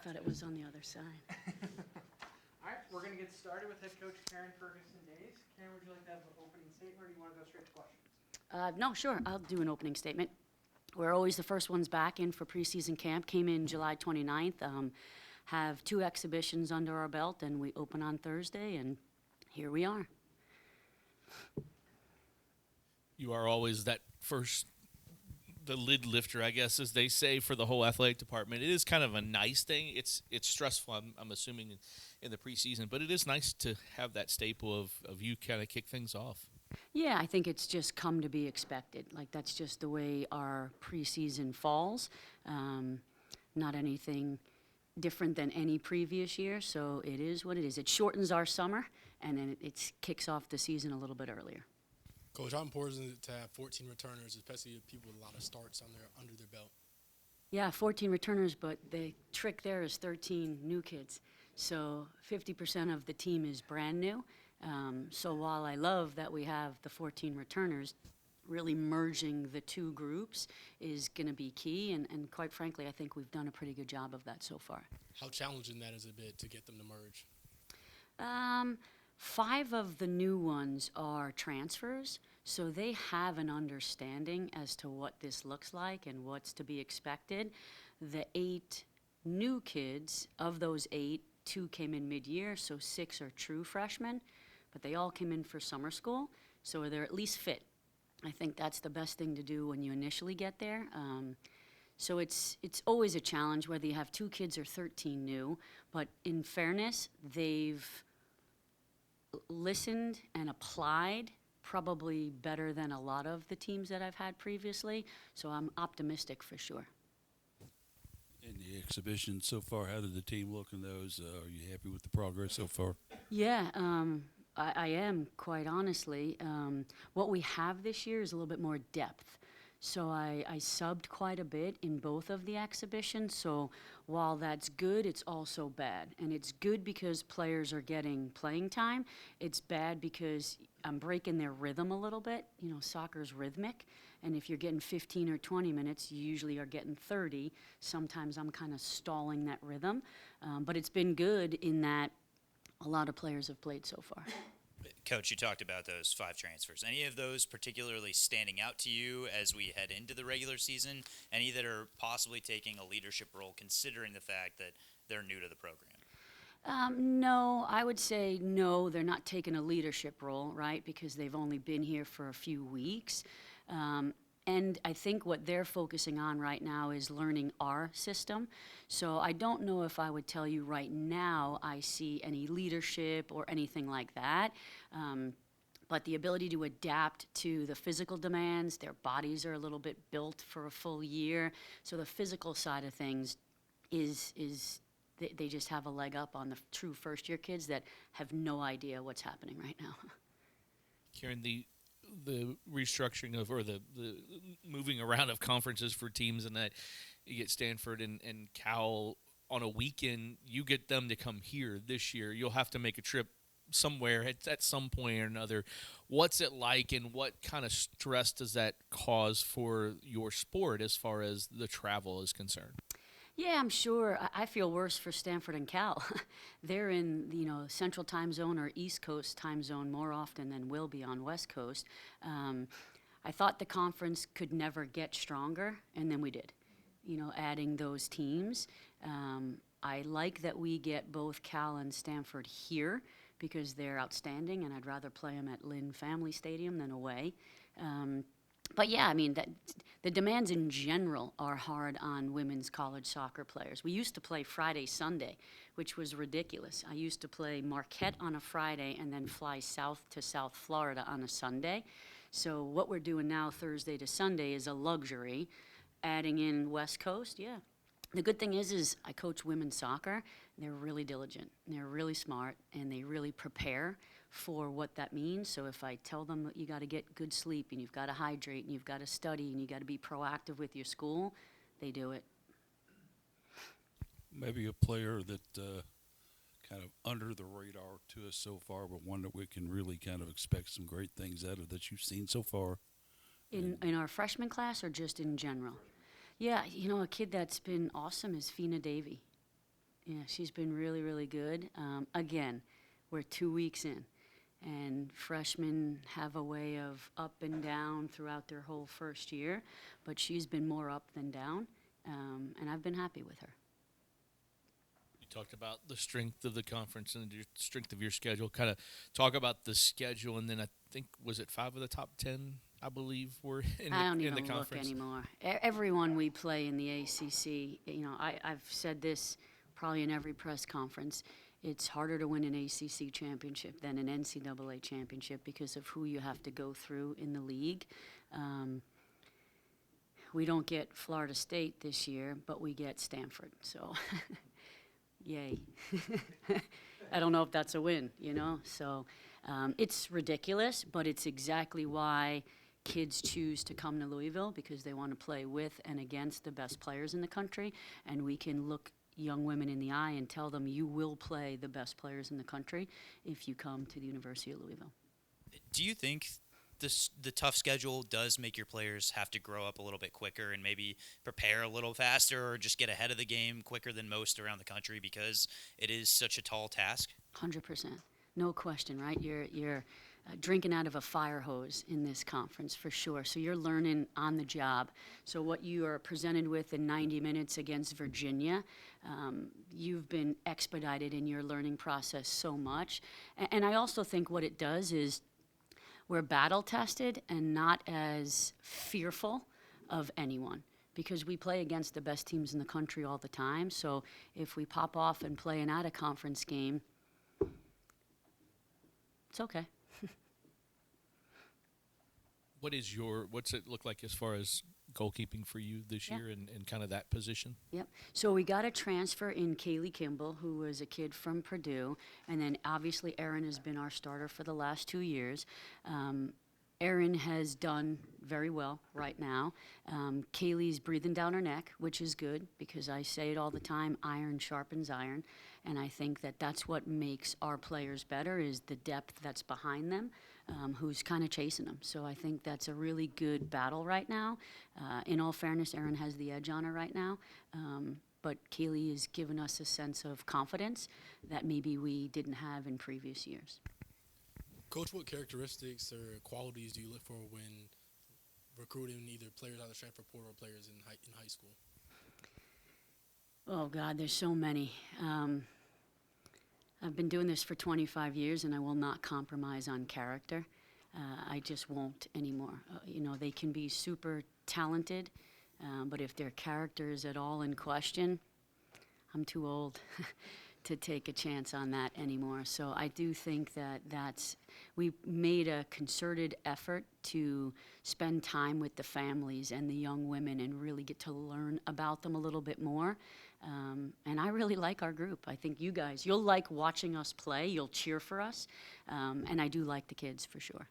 thought it was on the other side. All right, we're going to get started with head coach Karen Ferguson Days. Karen, would you like to have an opening statement, or do you want to go straight to questions? No, sure, I'll do an opening statement. We're always the first ones back in for preseason camp. Came in July 29th. Have 2 exhibitions under our belt, and we open on Thursday, and here we are. You are always that first, the lid lifter, I guess, as they say, for the whole athletic department. It is kind of a nice thing. It's stressful, I'm assuming, in the preseason, but it is nice to have that staple of you kind of kick things off. Yeah, I think it's just come to be expected. Like, that's just the way our preseason falls. Not anything different than any previous year, so it is what it is. It shortens our summer, and then it kicks off the season a little bit earlier. Coach, how important is it to have 14 returners, especially people with a lot of starts under their belt? Yeah, 14 returners, but the trick there is 13 new kids. So 50% of the team is brand new. So while I love that we have the 14 returners, really merging the 2 groups is going to be key. And quite frankly, I think we've done a pretty good job of that so far. How challenging that is a bit to get them to merge? 5 of the new ones are transfers, so they have an understanding as to what this looks like and what's to be expected. The 8 new kids, of those 8, 2 came in mid-year, so 6 are true freshmen, but they all came in for summer school, so they're at least fit. I think that's the best thing to do when you initially get there. So it's always a challenge whether you have 2 kids or 13 new, but in fairness, they've listened and applied probably better than a lot of the teams that I've had previously, so I'm optimistic for sure. In the exhibition so far, how did the team look in those? Are you happy with the progress so far? Yeah, I am, quite honestly. What we have this year is a little bit more depth. So I subbed quite a bit in both of the exhibitions. So while that's good, it's also bad. And it's good because players are getting playing time. It's bad because I'm breaking their rhythm a little bit. You know, soccer's rhythmic. And if you're getting 15 or 20 minutes, you usually are getting 30. Sometimes I'm kind of stalling that rhythm. But it's been good in that a lot of players have played so far. Coach, you talked about those 5 transfers. Any of those particularly standing out to you as we head into the regular season? Any that are possibly taking a leadership role, considering the fact that they're new to the program? No, I would say no, they're not taking a leadership role, right, because they've only been here for a few weeks. And I think what they're focusing on right now is learning our system. So I don't know if I would tell you right now I see any leadership or anything like that. But the ability to adapt to the physical demands, their bodies are a little bit built for a full year. So the physical side of things is they just have a leg up on the true first-year kids that have no idea what's happening right now. Karen, the restructuring of, or the moving around of conferences for teams, and that you get Stanford and Cal on a weekend, you get them to come here this year. You'll have to make a trip somewhere at some point or another. What's it like, and what kind of stress does that cause for your sport as far as the travel is concerned? Yeah, I'm sure. I feel worse for Stanford and Cal. They're in, Central Time Zone or East Coast Time Zone more often than will be on West Coast. I thought the conference could never get stronger, and then we did. Adding those teams. I like that we get both Cal and Stanford here because they're outstanding, and I'd rather play them at Lynn Family Stadium than away. But yeah, I mean, the demands in general are hard on women's college soccer players. We used to play Friday, Sunday, which was ridiculous. I used to play Marquette on a Friday and then fly south to South Florida on a Sunday. So what we're doing now, Thursday to Sunday, is a luxury. Adding in West Coast, yeah. The good thing is I coach women's soccer. They're really diligent, and they're really smart, and they really prepare for what that means. So if I tell them that you got to get good sleep, and you've got to hydrate, and you've got to study, and you got to be proactive with your school, they do it. Maybe a player that kind of under the radar to us so far, but one that we can really kind of expect some great things out of that you've seen so far. In our freshman class or just in general? Yeah, a kid that's been awesome is Fina Davey. Yeah, she's been really, really good. Again, we're 2 weeks in, and freshmen have a way of up and down throughout their whole first year, but she's been more up than down, and I've been happy with her. You talked about the strength of the conference and the strength of your schedule. Kind of talk about the schedule, and then I think, was it 5 of the top 10, I believe, were in I don't the even look conference? anymore. Everyone we play in the ACC, I've said this probably in every press conference, it's harder to win an ACC championship than an NCAA championship because of who you have to go through in the league. We don't get Florida State this year, but we get Stanford, so yay. I don't know if that's a win, So it's ridiculous, but it's exactly why kids choose to come to Louisville, because they want to play with and against the best players in the country, and we can look young women in the eye and tell them you will play the best players in the country if you come to the University of Louisville. Do you think the tough schedule does make your players have to grow up a little bit quicker and maybe prepare a little faster, or just get ahead of the game quicker than most around the country because it is such a tall task? 100%. No question, right? You're drinking out of a fire hose in this conference for sure. So you're learning on the job. So what you are presented with in 90 minutes against Virginia, you've been expedited in your learning process so much. And I also think what it does is we're battle tested and not as fearful of anyone, because we play against the best teams in the country all the time. So if we pop off and play an out-of-conference game, it's okay. What's it look like as far as goalkeeping for you this Yeah. year and kind of that position? Yep. So we got a transfer in Kaylee Kimball, who was a kid from Purdue, and then obviously Erin has been our starter for the last 2 years. Erin has done very well right now. Kaylee's breathing down her neck, which is good, because I say it all the time, iron sharpens iron, and I think that that's what makes our players better, is the depth that's behind them, who's kind of chasing them. So I think that's a really good battle right now. In all fairness, Erin has the edge on her right now, but Kaylee has given us a sense of confidence that maybe we didn't have in previous years. Coach, what characteristics or qualities do you look for when recruiting either players out of the transfer portal or players in high school? Oh, God, there's so many. I've been doing this for 25 years, and I will not compromise on character. I just won't anymore. They can be super talented, but if their character is at all in question, I'm too old to take a chance on that anymore. So I do think we made a concerted effort to spend time with the families and the young women and really get to learn about them a little bit more. And I really like our group. I think you guys, you'll like watching us play. You'll cheer for us. And I do like the kids for sure.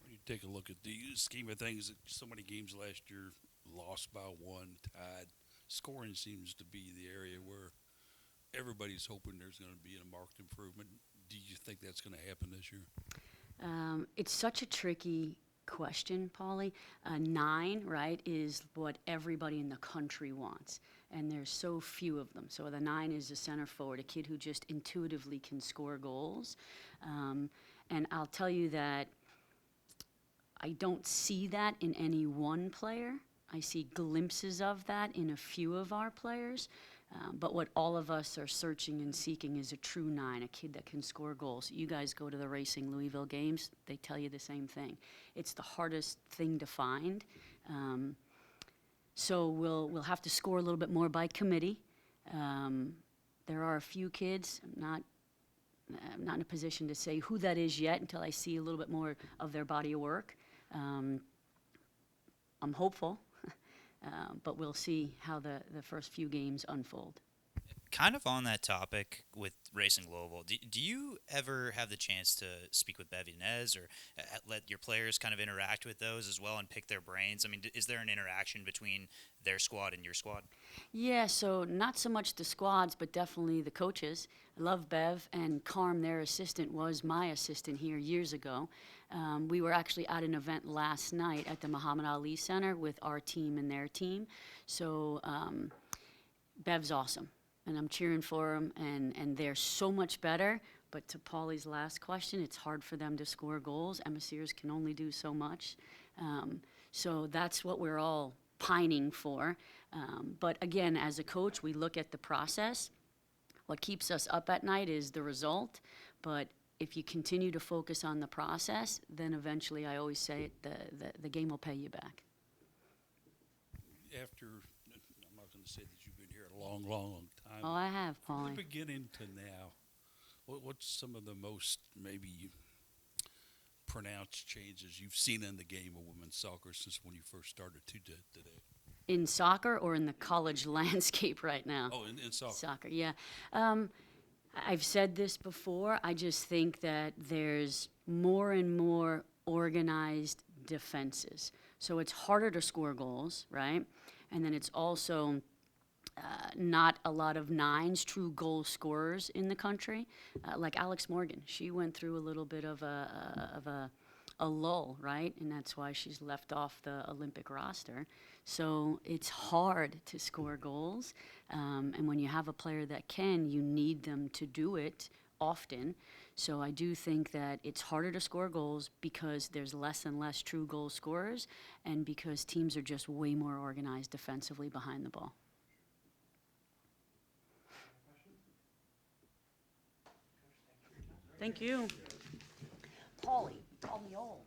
When you take a look at the scheme of things, so many games last year lost by 1, tied. Scoring seems to be the area where everybody's hoping there's going to be a marked improvement. Do you think that's going to happen this year? It's such a tricky question, Paulie. 9, right, is what everybody in the country wants, and there's so few of them. So the 9 is a center forward, a kid who just intuitively can score goals. And I'll tell you that I don't see that in any one player. I see glimpses of that in a few of our players. But what all of us are searching and seeking is a true 9, a kid that can score goals. You guys go to the Racing Louisville games, they tell you the same thing. It's the hardest thing to find. So we'll have to score a little bit more by committee. There are a few kids. I'm not in a position to say who that is yet until I see a little bit more of their body of work. I'm hopeful. But we'll see how the first few games unfold. Kind of on that topic with Racing Louisville, do you ever have the chance to speak with Bev Inez or let your players kind of interact with those as well and pick their brains? I mean, is there an interaction between their squad and your squad? Yeah, so not so much the squads, but definitely the coaches. I love Bev, and Carm, their assistant, was my assistant here years ago. We were actually at an event last night at the Muhammad Ali Center with our team and their team. So Bev's awesome. and I'm cheering for them, and they're so much better. But to Paulie's last question, it's hard for them to score goals. Emissiers can only do so much. So that's what we're all pining for. But again, as a coach, we look at the process. What keeps us up at night is the result. But if you continue to focus on the process, then eventually, I always say, the game will pay you back. After, I'm not going to say that you've been here a long, long, long time. Oh, I have, From the Paulie. beginning to now, what's some of the most maybe pronounced changes you've seen in the game of women's soccer since when you first started to today? In soccer or in the college landscape right now? Oh, in soccer. Soccer, yeah. I've said this before. I just think that there's more and more organized defenses. So it's harder to score goals, right? And then it's also not a lot of nines, true goal scorers in the country. Like Alex Morgan, she went through a little bit of a lull, right? And that's why she's left off the Olympic roster. So it's hard to score goals. And when you have a player that can, you need them to do it often. So I do think that it's harder to score goals because there's less and less true goal scorers, and because teams are just way more organized defensively behind the ball. Thank you. Paulie, call me old.